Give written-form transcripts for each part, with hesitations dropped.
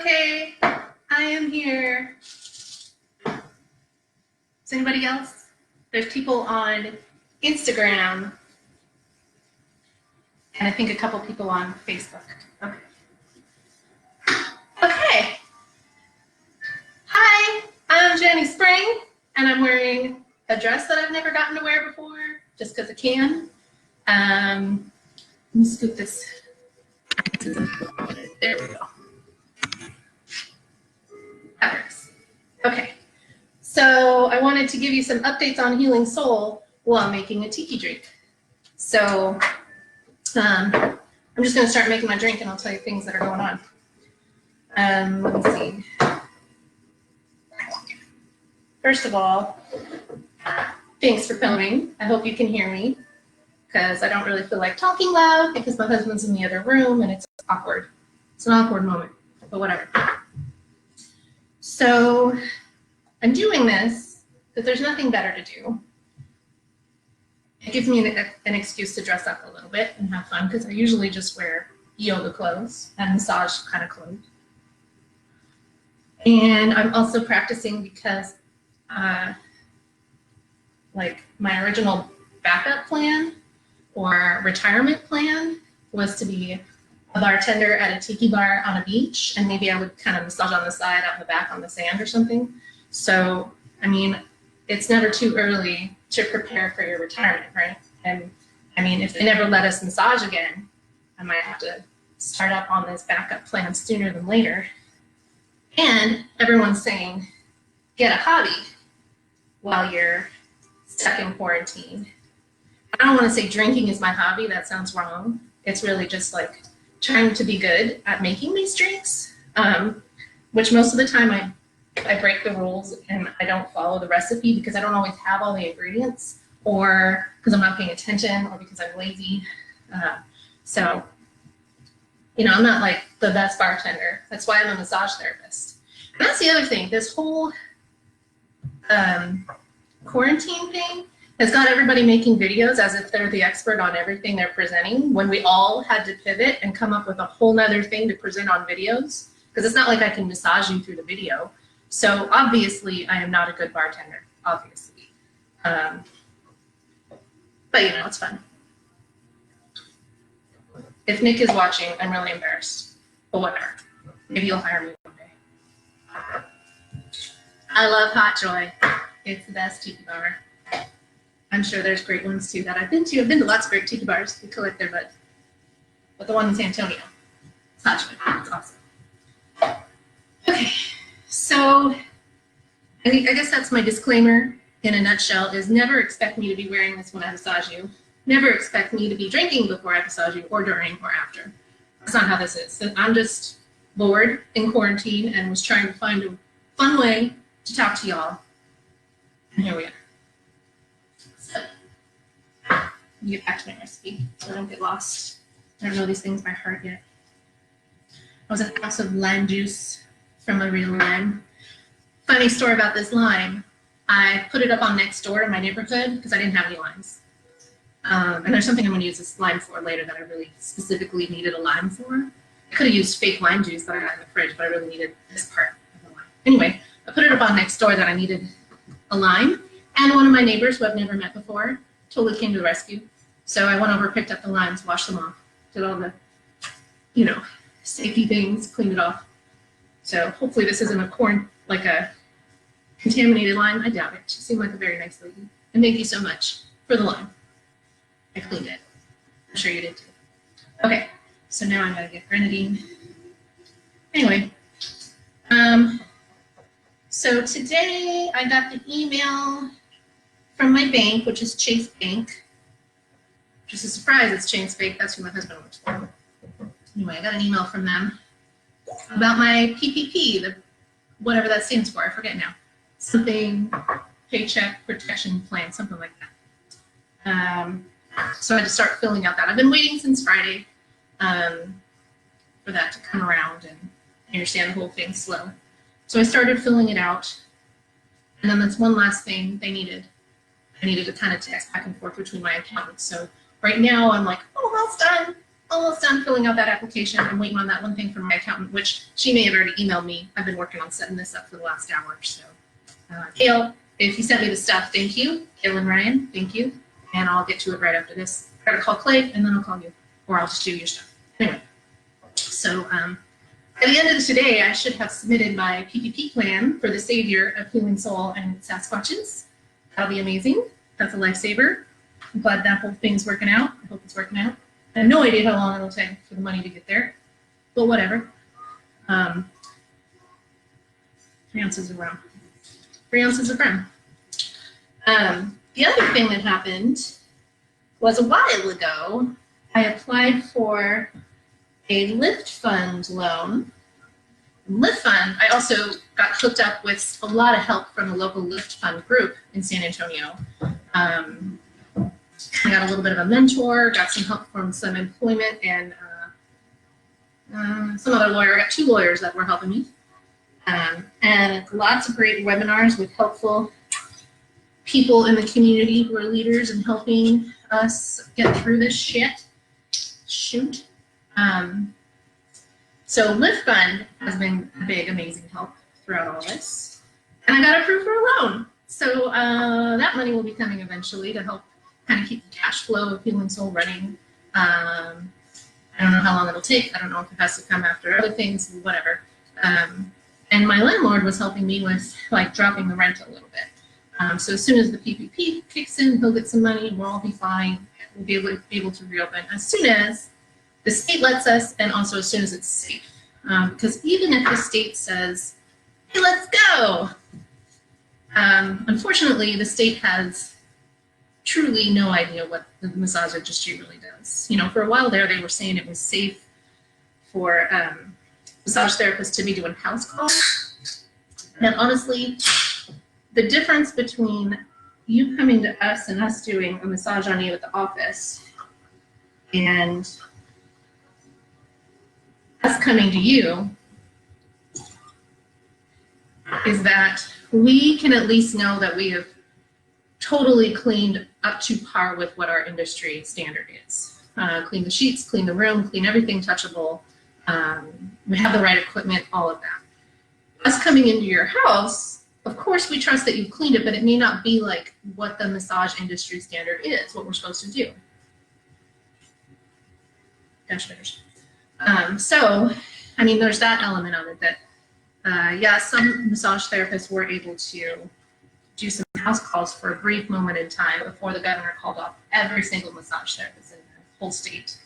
Okay, I am here. Is anybody else? There's people on Instagram, and I think a couple people on Facebook. Okay. Okay. Hi, I'm Jeni Spring, and I'm wearing a dress that I've never gotten to wear before, just because I can. Let me scoop this. There we go. That works. Okay. So I wanted to give you some updates on Healing Soul while making a tiki drink. So I'm just going to start making my drink and I'll tell you things that are going on. Let me see. First of all, thanks for filming. I hope you can hear me because I don't really feel like talking loud because my husband's in the other room and it's awkward. It's an awkward moment, but whatever. So I'm doing this because there's nothing better to do. It gives me an excuse to dress up a little bit and have fun because I usually just wear yoga clothes and massage kind of clothes. And I'm also practicing because like my original backup plan or retirement plan was to be a bartender at a tiki bar on a beach, and maybe I would kind of massage on the side, out in the back on the sand or something. So, I mean, it's never too early to prepare for your retirement, right? And I mean, if they never let us massage again, I might have to start up on this backup plan sooner than later. And everyone's saying, get a hobby while you're stuck in quarantine. I don't want to say drinking is my hobby, that sounds wrong. It's really just like trying to be good at making these drinks, which most of the time I break the rules and I don't follow the recipe because I don't always have all the ingredients, or because I'm not paying attention, or because I'm lazy. So, you know, I'm not like the best bartender. That's why I'm a massage therapist. And that's the other thing. This whole quarantine thing has got everybody making videos as if they're the expert on everything they're presenting, when we all had to pivot and come up with a whole nother thing to present on videos, because it's not like I can massage you through the video. So obviously I am not a good bartender, obviously. But you know, it's fun. If Nick is watching, I'm really embarrassed, but whatever. Maybe you'll hire me one day. I love Hot Joy. It's the best tiki bar. I'm sure there's great ones too that I've been to. I've been to lots of great tiki bars. We collect their bud. But the one in San Antonio, it's Hot Joy. It's awesome. Okay, so I guess that's my disclaimer in a nutshell, is never expect me to be wearing this when I massage you. Never expect me to be drinking before I massage you, or during or after. That's not how this is. I'm just bored in quarantine and was trying to find a fun way to talk to y'all. And here we are. So, let me get back to my recipe so I don't get lost. I don't know these things by heart yet. I was an ounce of lime juice from a real lime. Funny story about this lime. I put it up on next door in my neighborhood because I didn't have any limes. And there's something I'm going to use this lime for later that I really specifically needed a lime for. I could have used fake lime juice that I had in the fridge, but I really needed this part of the lime. Anyway, I put it up on next door that I needed a lime. And one of my neighbors, who I've never met before, totally came to the rescue. So I went over, picked up the limes, washed them off, did all the, you know, safety things, cleaned it off. So hopefully this isn't a contaminated lime. I doubt it. She seemed like a very nice lady. And thank you so much for the lime. I cleaned it. I'm sure you did too. Okay, so now I'm gonna get grenadine. Anyway, so today I got the email from my bank, which is Chase Bank. Just a surprise, it's Chase Bank. That's who my husband works for. Anyway, I got an email from them about my PPP, whatever that stands for, I forget now. Something, Paycheck Protection Plan, something like that. So I had to start filling out that. I've been waiting since Friday for that to come around, and I understand the whole thing's slow. So I started filling it out, and then that's one last thing they needed. I needed to kind of text back and forth between my accountants. So right now I'm like, oh, that's done. almost done filling out that application. I'm waiting on that one thing from my accountant, which she may have already emailed me. I've been working on setting this up for the last hour or so. Gail, if you sent me the stuff, thank you. Gail and Ryan, thank you. And I'll get to it right after this. I gotta call Clay, and then I'll call you. Or I'll just do your stuff. Anyway, so at the end of today, I should have submitted my PPP plan for the savior of Healing Soul and Sasquatches. That'll be amazing. That's a lifesaver. I'm glad that whole thing's working out. I hope it's working out. I have no idea how long it'll take for the money to get there, but whatever. 3 ounces of rum. 3 ounces of rum. The other thing that happened was a while ago, I applied for a Lyft Fund loan. Lyft Fund, I also got hooked up with a lot of help from the local Lyft Fund group in San Antonio. I got a little bit of a mentor, got some help from some employment and some other lawyer. I got 2 lawyers that were helping me. And lots of great webinars with helpful people in the community who are leaders and helping us get through this shit. Shoot. So Lyft Fund has been a big, amazing help throughout all this. And I got approved for a loan. So that money will be coming eventually to help kind of keep the cash flow of Healing Soul running. I don't know how long it'll take. I don't know if it has to come after other things, whatever. And my landlord was helping me with like dropping the rent a little bit. So as soon as the PPP kicks in, he'll get some money, we'll all be fine. We'll be able to reopen as soon as the state lets us, and also as soon as it's safe. Because even if the state says, hey, let's go, unfortunately, the state has truly no idea what the massage industry really does. You know, for a while there, they were saying it was safe for massage therapists to be doing house calls. And honestly, the difference between you coming to us and us doing a massage on you at the office and us coming to you is that we can at least know that we have totally cleaned up to par with what our industry standard is. Clean the sheets, clean the room, clean everything touchable. We have the right equipment, all of that. Us coming into your house, of course we trust that you've cleaned it, but it may not be like what the massage industry standard is, what we're supposed to do. So, I mean, there's that element of it that, yeah, some massage therapists were able to do some house calls for a brief moment in time before the governor called off every single massage therapist in the whole state.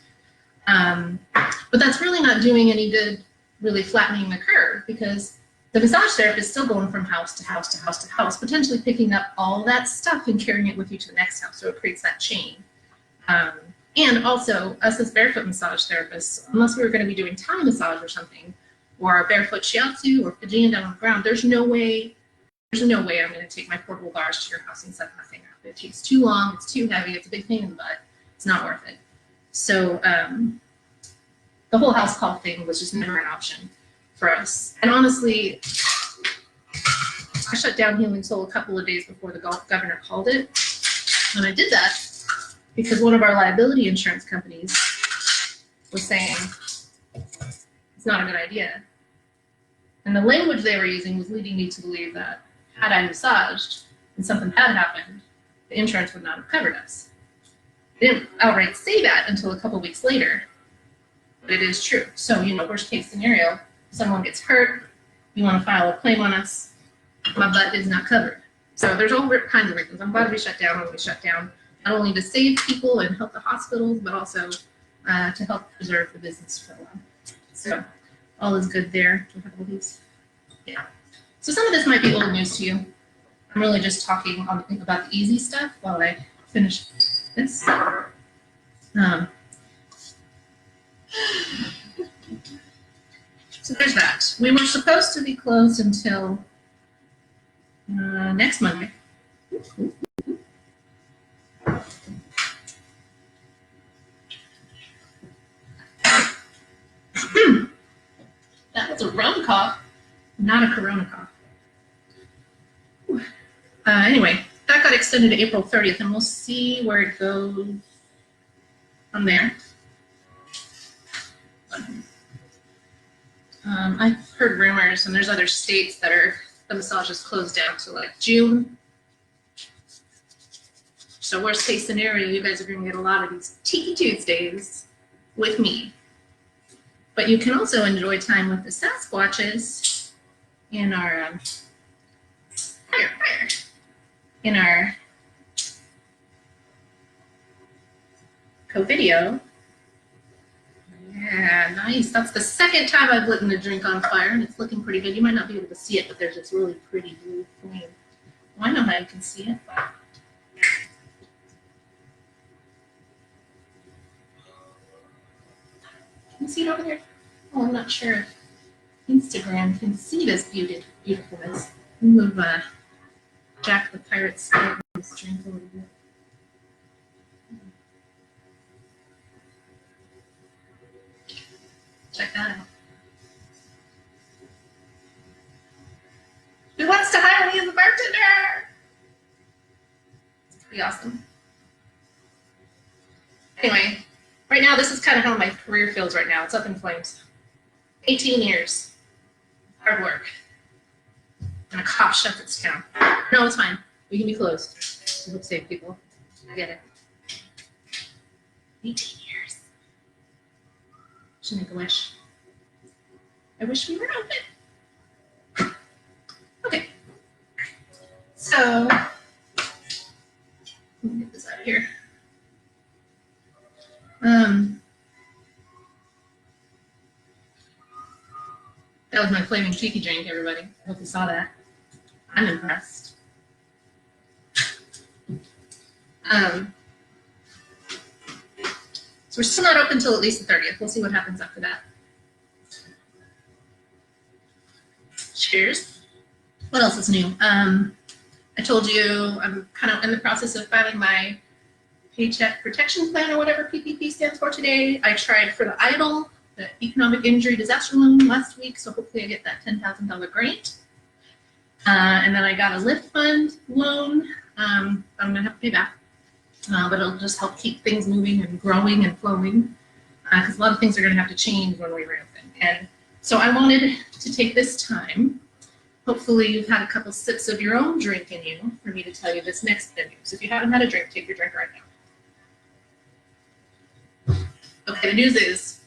But that's really not doing any good, really flattening the curve, because the massage therapist is still going from house to house to house to house, potentially picking up all that stuff and carrying it with you to the next house, so it creates that chain. And also, us as barefoot massage therapists, unless we were going to be doing Thai massage or something, or barefoot shiatsu or Fijian down on the ground, there's no way I'm going to take my portable bars to your house and set nothing up. It takes too long, it's too heavy, it's a big pain in the butt, it's not worth it. So the whole house call thing was just never an option for us. And honestly, I shut down Healing Soul a couple of days before the governor called it. And I did that because one of our liability insurance companies was saying it's not a good idea. And the language they were using was leading me to believe that had I massaged and something had happened, the insurance would not have covered us. They didn't outright say that until a couple weeks later, but it is true. So, you know, worst case scenario, someone gets hurt, you want to file a claim on us, my butt is not covered. So there's all kinds of reasons. I'm glad we shut down when we shut down, not only to save people and help the hospitals, but also to help preserve the business for a while. So all is good there. Do I have all these? Yeah. So some of this might be old news to you. I'm really just talking about the easy stuff while I finish this. So there's that. We were supposed to be closed until next Monday. That was a rum cough, not a corona cough. Anyway, that got extended to April 30th, and we'll see where it goes from there. I've heard rumors, and there's other states that the massage is closed down to like June. So worst case scenario, you guys are going to get a lot of these Tiki Tuesdays with me. But you can also enjoy time with the Sasquatches in our co-video. Yeah, nice. That's the second time I've lit the drink on fire, and it's looking pretty good. You might not be able to see it, but there's this really pretty blue flame. Well, I know how you can see it. Can you see it over there? Oh, I'm not sure if Instagram can see this beautifulness. Move Jack the Pirate's this drink a little bit. Check that out. Who wants to hire me as a bartender? It's pretty awesome. Anyway, right now this is kind of how my career feels right now. It's up in flames. 18 years. Hard work. And a cop shut this down. No, it's fine. We can be closed. We hope save people. I get it. 18 years. Should make a wish. I wish we were open. Okay. So, let me get this out of here. That was my flaming tiki drink, everybody. I hope you saw that. I'm impressed. So we're still not open until at least the 30th. We'll see what happens after that. Cheers. What else is new? I told you I'm kind of in the process of filing my Paycheck Protection Plan or whatever PPP stands for today. I tried for the EIDL, the Economic Injury Disaster Loan, last week, so hopefully I get that $10,000 grant. And then I got a Lyft Fund loan. I'm going to have to pay back, but it'll just help keep things moving and growing and flowing, because a lot of things are going to have to change when we reopen. And so I wanted to take this time. Hopefully you've had a couple sips of your own drink in you for me to tell you this next bit of news. If you haven't had a drink, take your drink right now. Okay, the news is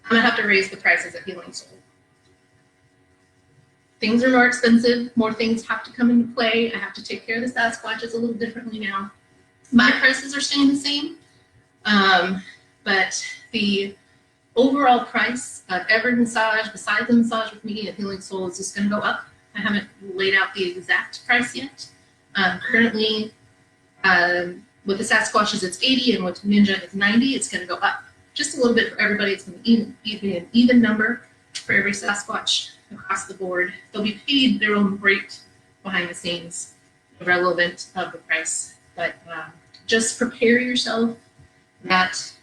I'm going to have to raise the prices at Healing Soul. Things are more expensive. More things have to come into play. I have to take care of the Sasquatches a little differently now. My prices are staying the same, but the overall price of every massage, besides the massage with me at Healing Soul, is just going to go up. I haven't laid out the exact price yet. Currently, with the Sasquatches, it's 80, and with Ninja, it's 90. It's going to go up just a little bit for everybody. It's going to be an even number for every Sasquatch across the board. They'll be paid their own rate behind the scenes, irrelevant of the price. But just prepare yourself that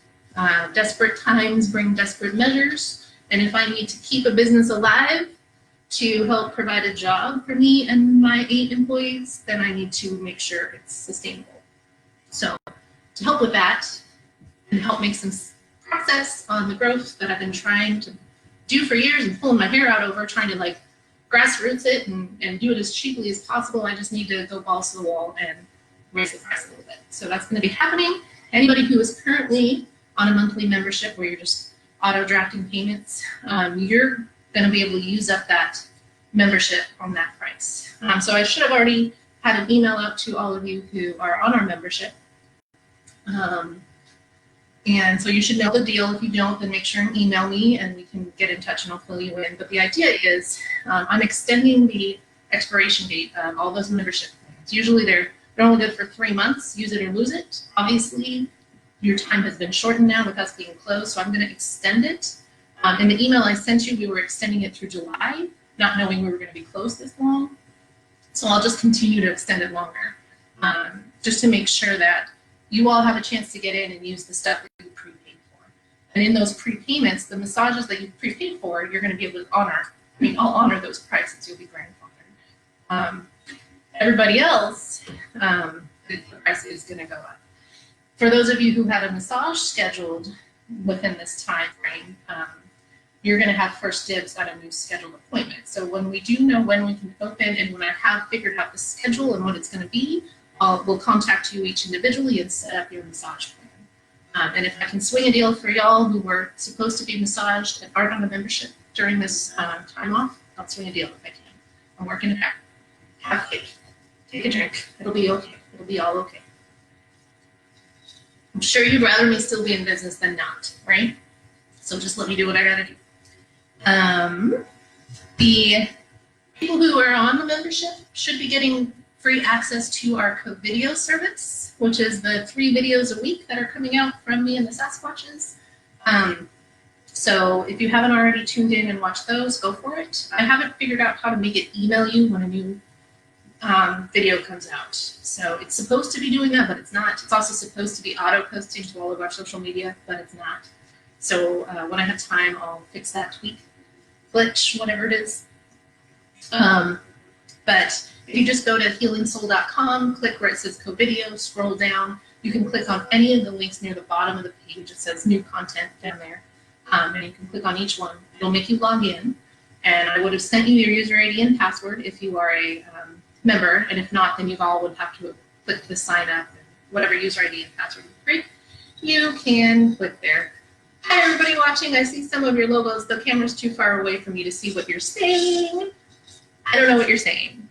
desperate times bring desperate measures. And if I need to keep a business alive to help provide a job for me and my 8 employees, then I need to make sure it's sustainable. So to help with that and help make some process on the growth that I've been trying to do for years and pulling my hair out over, trying to like grassroots it and do it as cheaply as possible, I just need to go balls to the wall and raise the price a little bit. So that's going to be happening. Anybody who is currently on a monthly membership where you're just auto drafting payments, you're going to be able to use up that membership on that price. So I should have already had an email out to all of you who are on our membership. And so you should know the deal. If you don't, then make sure and email me and we can get in touch and I'll fill you in. But the idea is I'm extending the expiration date of all those membership plans. Usually they're only good for 3 months, use it or lose it. Obviously, your time has been shortened now with us being closed, so I'm going to extend it. In the email I sent you, we were extending it through July, not knowing we were going to be closed this long. So I'll just continue to extend it longer, just to make sure that you all have a chance to get in and use the stuff that you prepaid for. And in those prepayments, the massages that you prepaid for, you're going to be able to honor. I mean, I'll honor those prices. You'll be grandfathered. Everybody else, the price is going to go up. For those of you who have a massage scheduled within this time frame, you're going to have first dibs on a new scheduled appointment. So when we do know when we can open and when I have figured out the schedule and what it's going to be, we'll contact you each individually and set up your massage plan. And if I can swing a deal for y'all who were supposed to be massaged and aren't on a membership during this time off, I'll swing a deal if I can. I'm working it out. Have faith. Take a drink. It'll be okay. It'll be all okay. I'm sure you'd rather me still be in business than not, right? So just let me do what I gotta do. The people who are on the membership should be getting free access to our co-video service, which is the 3 videos a week that are coming out from me and the Sasquatches. So if you haven't already tuned in and watched those, go for it. I haven't figured out how to make it email you when a new video comes out. So it's supposed to be doing that, but it's not. It's also supposed to be auto-posting to all of our social media, but it's not. So when I have time, I'll fix that tweak, glitch, whatever it is. But if you just go to healingsoul.com, click where it says co-video, scroll down, you can click on any of the links near the bottom of the page. It says new content down there. And you can click on each one. It'll make you log in. And I would have sent you your user ID and password if you are a member. And if not, then you all would have to click the sign up. And whatever user ID and password you create, you can click there. Hi, everybody watching. I see some of your logos. The camera's too far away for me to see what you're saying. I don't know what you're saying.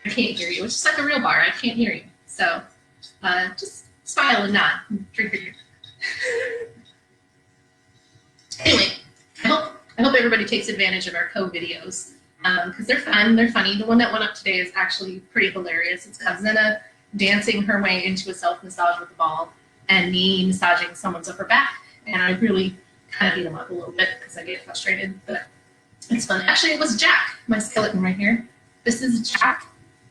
I can't hear you. It's just like a real bar. I can't hear you. So just smile and nod. Drink your drink. Anyway, I hope everybody takes advantage of our co-videos because they're fun, they're funny. The one that went up today is actually pretty hilarious. It's got Zena dancing her way into a self-massage with a ball and me massaging someone's upper back. And I really kind of beat them up a little bit because I get frustrated, but it's fun. Actually, it was Jack, my skeleton right here. This is Jack,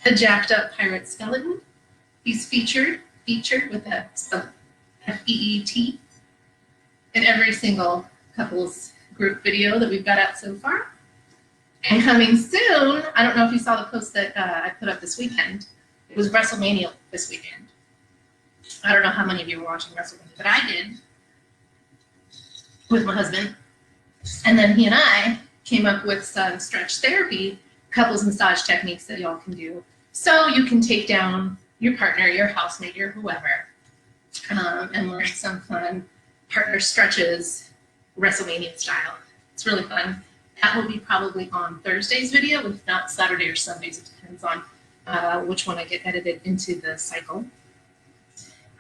a jacked up pirate skeleton. He's featured with a F-E-E-T in every single couples group video that we've got out so far. And coming soon, I don't know if you saw the post that I put up this weekend. It was WrestleMania this weekend. I don't know how many of you were watching WrestleMania, but I did with my husband. And then he and I came up with some stretch therapy couples massage techniques that y'all can do. So you can take down your partner, your housemate, your whoever, and learn some fun partner stretches WrestleMania style. It's really fun. That will be probably on Thursday's video, if not Saturday or Sundays. It depends on which one I get edited into the cycle.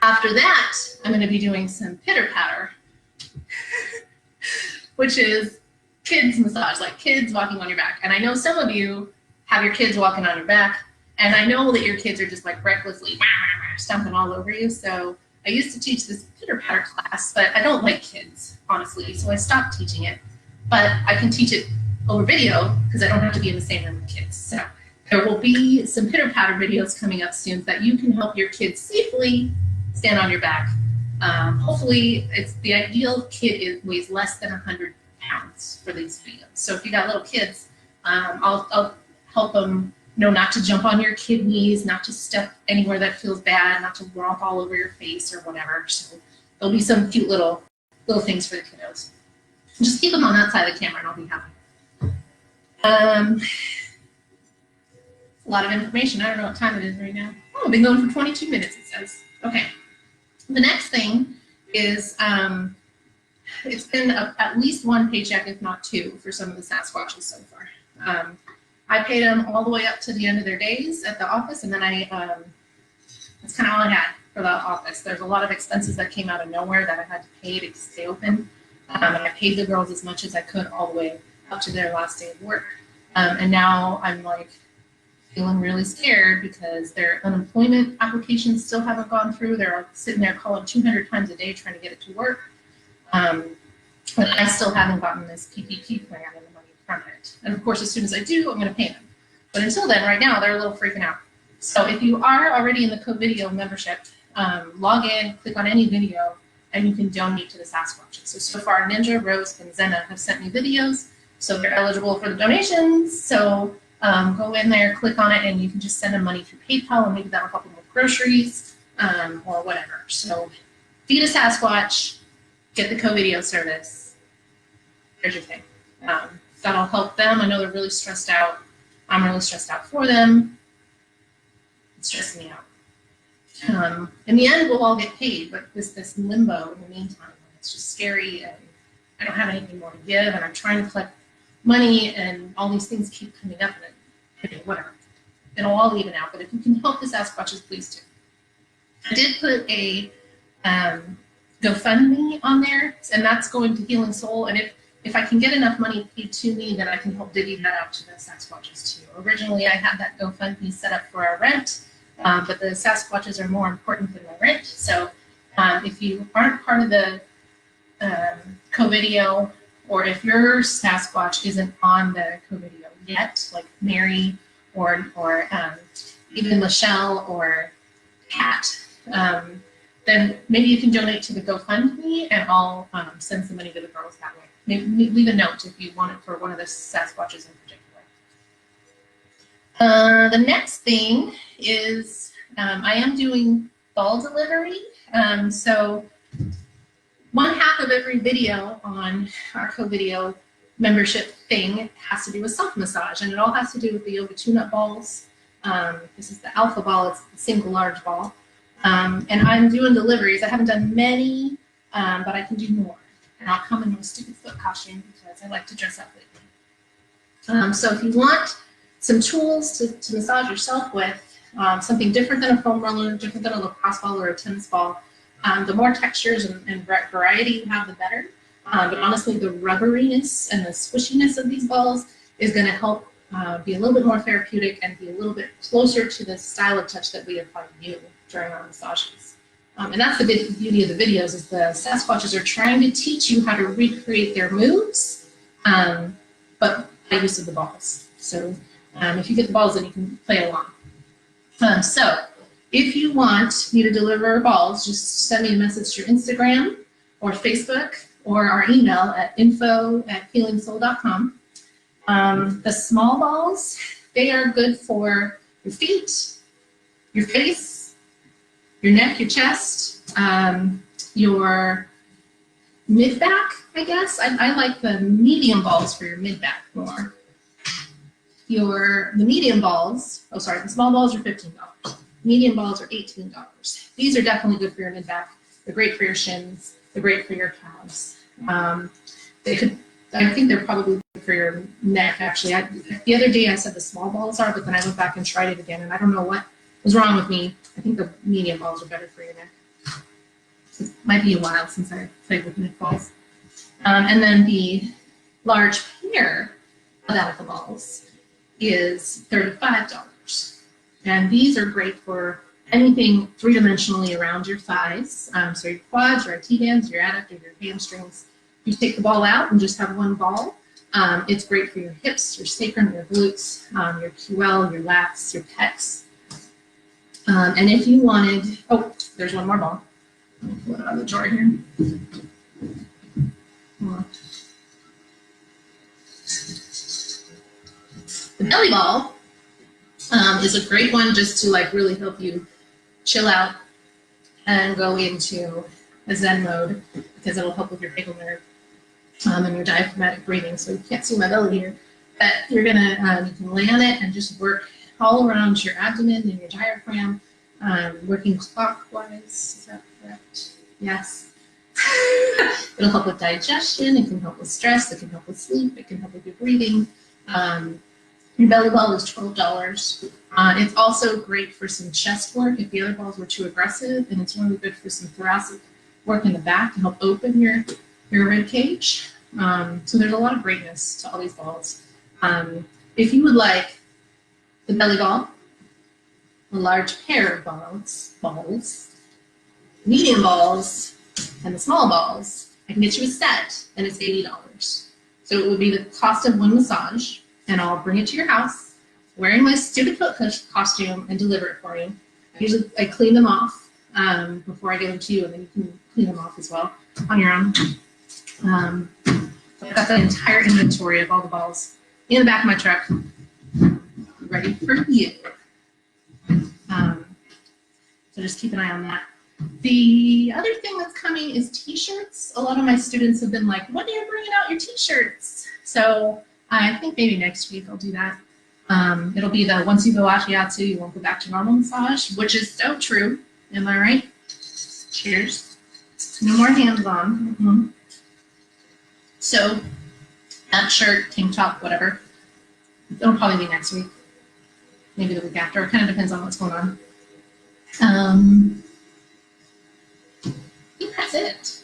After that, I'm going to be doing some pitter patter, which is kids massage, like kids walking on your back. And I know some of you have your kids walking on your back, and I know that your kids are just like recklessly stomping all over you. So I used to teach this pitter patter class, but I don't like kids, honestly, so I stopped teaching it. But I can teach it over video because I don't have to be in the same room with kids. So there will be some pitter patter videos coming up soon that you can help your kids safely stand on your back. Hopefully, it's the ideal kid weighs less than 100 pounds for these videos. So if you got little kids, I'll help them know not to jump on your kidneys, not to step anywhere that feels bad, not to romp all over your face or whatever. So there'll be some cute little things for the kiddos. Just keep them on that side of the camera and I'll be happy. A lot of information. I don't know what time it is right now. Oh, I've been going for 22 minutes, it says. Okay. The next thing is it's been at least one paycheck, if not two, for some of the Sasquatches so far. I paid them all the way up to the end of their days at the office, and then that's kind of all I had for the office. There's a lot of expenses that came out of nowhere that I had to pay to stay open, and I paid the girls as much as I could all the way up to their last day of work. And now I'm like feeling really scared because their unemployment applications still haven't gone through. They're sitting there calling 200 times a day trying to get it to work. But I still haven't gotten this PPP plan and the money from it. And of course, as soon as I do, I'm going to pay them. But until then, right now, they're a little freaking out. So if you are already in the co-video membership, log in, click on any video, and you can donate to the Sasquatches. So far, Ninja, Rose, and Zena have sent me videos, so they're eligible for the donations. So go in there, click on it, and you can just send them money through PayPal, and maybe that'll help them with groceries or whatever. So feed a Sasquatch, get the co-video service, there's your thing. That'll help them. I know they're really stressed out. I'm really stressed out for them. It's stressing me out. In the end, we'll all get paid, but this limbo in the meantime, it's just scary, and I don't have anything more to give, and I'm trying to collect money, and all these things keep coming up, and whatever. It'll all even out, but if you can help the Sasquatches, please do. I did put a GoFundMe on there, and that's going to Healing Soul, and if I can get enough money paid to me, then I can help divvy that out to the Sasquatches too. Originally, I had that GoFundMe set up for our rent, but the Sasquatches are more important than the rent. So if you aren't part of the co-video, or if your Sasquatch isn't on the co-video yet, like Mary or even Michelle or Kat, then maybe you can donate to the GoFundMe, and I'll send some money to the girls that way. Maybe leave a note if you want it for one of the Sasquatches in particular. The next thing is I am doing ball delivery. So one half of every video on our co-video membership thing has to do with self-massage, and it all has to do with the yoga tune-up balls. This is the alpha ball, it's the single large ball. And I'm doing deliveries. I haven't done many, but I can do more. And I'll come in a stupid foot costume because I like to dress up lately. So if you want some tools to massage yourself with, something different than a foam roller, different than a lacrosse ball or a tennis ball, the more textures and variety you have, the better. But honestly, the rubberiness and the squishiness of these balls is going to help be a little bit more therapeutic and be a little bit closer to the style of touch that we apply to you during our massages. And that's the beauty of the videos, is the Sasquatches are trying to teach you how to recreate their moves, but by use of the balls. So if you get the balls, then you can play along. So if you want me to deliver balls, just send me a message to your Instagram or Facebook or our email at info@healingsoul.com. The small balls, they are good for your feet, your face, your neck, your chest, your mid-back, I guess. I like the medium balls for your mid-back more. The medium balls, the small balls are $15. Medium balls are $18. These are definitely good for your mid-back. They're great for your shins. They're great for your calves. I think they're probably good for your neck, actually. The other day I said the small balls are, but then I went back and tried it again, and I don't know what was wrong with me. I think the medium balls are better for your neck. It might be a while since I played with neck balls. And then the large pair of alpha balls is $35. And these are great for anything three-dimensionally around your thighs. So your quads, your IT bands, your adductors, your hamstrings. You take the ball out and just have one ball. It's great for your hips, your sacrum, your glutes, your QL, your lats, your pecs. And if you wanted, there's one more ball. Let me pull it out of the drawer here. The belly ball is a great one just to like really help you chill out and go into a Zen mode, because it'll help with your vagal nerve and your diaphragmatic breathing. So you can't see my belly here, but you're gonna you can lay on it and just work all around your abdomen and your diaphragm, working clockwise. Is that correct? Yes. It'll help with digestion. It can help with stress. It can help with sleep. It can help with your breathing. Your belly ball is $12. It's also great for some chest work if the other balls were too aggressive, and it's really good for some thoracic work in the back to help open your rib cage. So there's a lot of greatness to all these balls. If you would like the belly ball, a large pair of balls, medium balls, and the small balls, I can get you a set, and it's $80. So it would be the cost of one massage, and I'll bring it to your house, wearing my stupid foot costume, and deliver it for you. I clean them off before I give them to you, and then you can clean them off as well on your own. I've got the entire inventory of all the balls in the back of my truck, ready for you. So just keep an eye on that. The other thing that's coming is t-shirts. A lot of my students have been like, when are you bringing out your t-shirts? So I think maybe next week I'll do that. It'll be the once you go ashiatsu, you won't go back to normal massage, which is so true. Am I right? Cheers. No more hands-on. Mm-hmm. So that shirt, tank top, whatever, it'll probably be next week. Maybe the week after. It kind of depends on what's going on. I think that's it.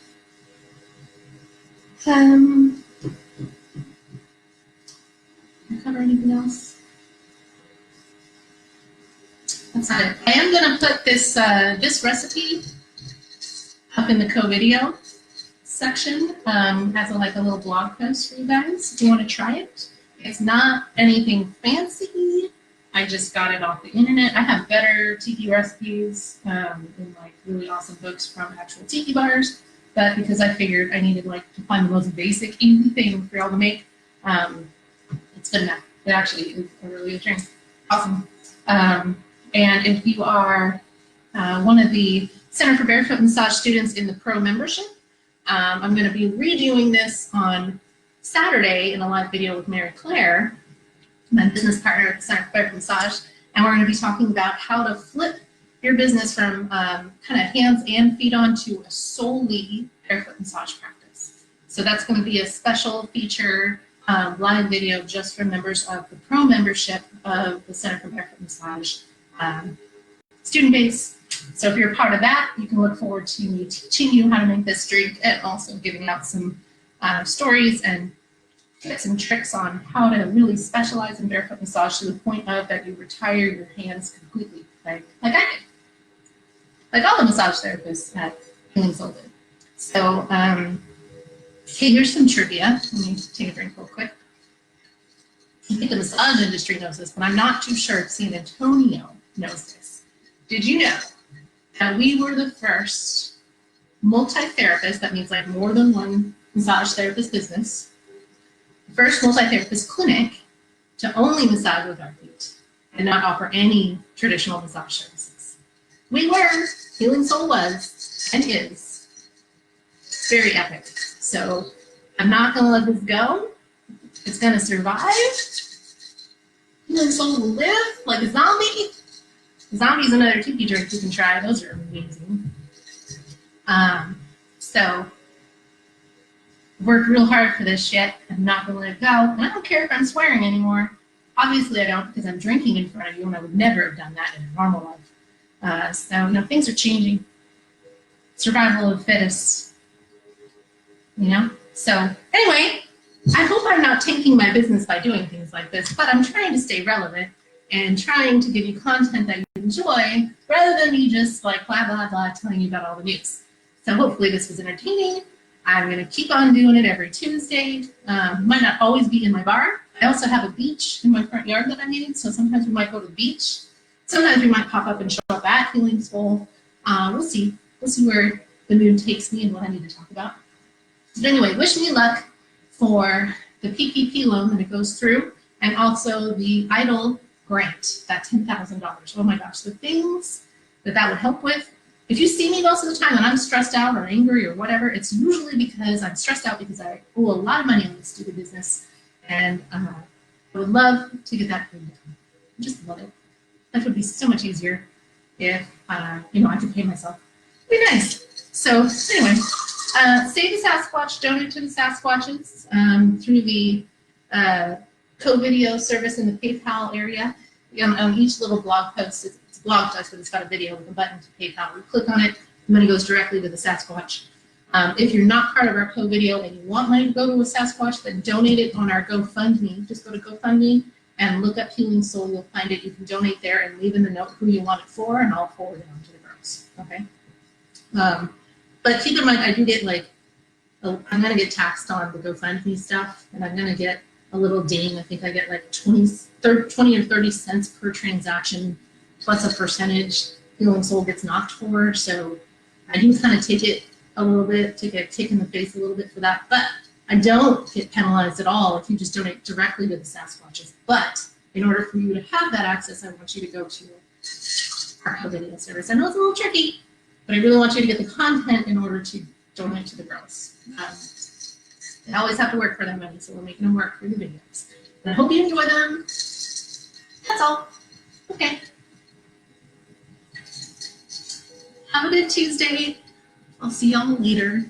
Cover anything else? That's not it. I am going to put this this recipe up in the co-video section as like a little blog post for you guys if you want to try it. It's not anything fancy. I just got it off the internet. I have better tiki recipes in like really awesome books from actual tiki bars, but because I figured I needed like to find the most basic, easy thing for y'all to make, it's good enough. It actually is a really good drink. Awesome. And if you are one of the Center for Barefoot Massage students in the Pro membership, I'm going to be redoing this on Saturday in a live video with Mary Claire, my business partner at the Center for Barefoot Massage, and we're going to be talking about how to flip your business from kind of hands and feet on to a solely barefoot massage practice. So that's going to be a special feature live video just for members of the Pro membership of the Center for Barefoot Massage student base. So if you're a part of that, you can look forward to me teaching you how to make this drink and also giving out some stories and tips and tricks on how to really specialize in barefoot massage to the point of that you retire your hands completely, like I did. Like all the massage therapists at Healing Soul did. So, okay, here's some trivia. Let me take a drink real quick. I think the massage industry knows this, but I'm not too sure if San Antonio knows this. Did you know that we were the first multi-therapist, that means like more than one massage therapist business, first multi-therapist clinic to only massage with our feet and not offer any traditional massage services? We were, Healing Soul was, and is, very epic. So I'm not going to let this go. It's going to survive. Healing Soul will live like a zombie. Zombie's another tiki drink you can try. Those are amazing. So worked real hard for this shit. I'm not going to let it go. And I don't care if I'm swearing anymore. Obviously I don't, because I'm drinking in front of you and I would never have done that in a normal life. So, you know, things are changing. Survival of the fittest. You know? So anyway, I hope I'm not tanking my business by doing things like this, but I'm trying to stay relevant and trying to give you content that you enjoy rather than me just like blah, blah, blah, telling you about all the news. So hopefully this was entertaining. I'm going to keep on doing it every Tuesday. Might not always be in my bar. I also have a beach in my front yard that I made, so sometimes we might go to the beach. Sometimes we might pop up and show up at Healing Soul. We'll see. We'll see where the mood takes me and what I need to talk about. But anyway, wish me luck for the PPP loan that it goes through, and also the EIDL grant, that $10,000. Oh my gosh, the things that would help with. If you see me most of the time and I'm stressed out or angry or whatever, it's usually because I'm stressed out because I owe a lot of money on this stupid business, and I would love to get that paid down. I just love it. Life would be so much easier if you know, I could pay myself. It'd be nice. So anyway, save the Sasquatch, donate to the Sasquatches through the co-video service in the PayPal area. On each little blog post, it's a blog post, but it's got a video with a button to PayPal. You click on it, the money goes directly to the Sasquatch. If you're not part of our co-video and you want money to go to a Sasquatch, then donate it on our GoFundMe. Just go to GoFundMe and look up Healing Soul. You'll find it. You can donate there and leave in the note who you want it for, and I'll forward it on to the girls. Okay. But keep in mind, I do get like, I'm going to get taxed on the GoFundMe stuff, and I'm going to get a little ding. I think I get like 20 or 30 cents per transaction, plus a percentage Healing Soul gets knocked for. So I do kind of take it a little bit, take a kick in the face a little bit for that. But I don't get penalized at all if you just donate directly to the Sasquatches. But in order for you to have that access, I want you to go to our co-video service. I know it's a little tricky, But I really want you to get the content in order to donate to the girls. They always have to work for their money, so we're making them work for the videos. And I hope you enjoy them. That's all. Okay. Have a good Tuesday. I'll see y'all later.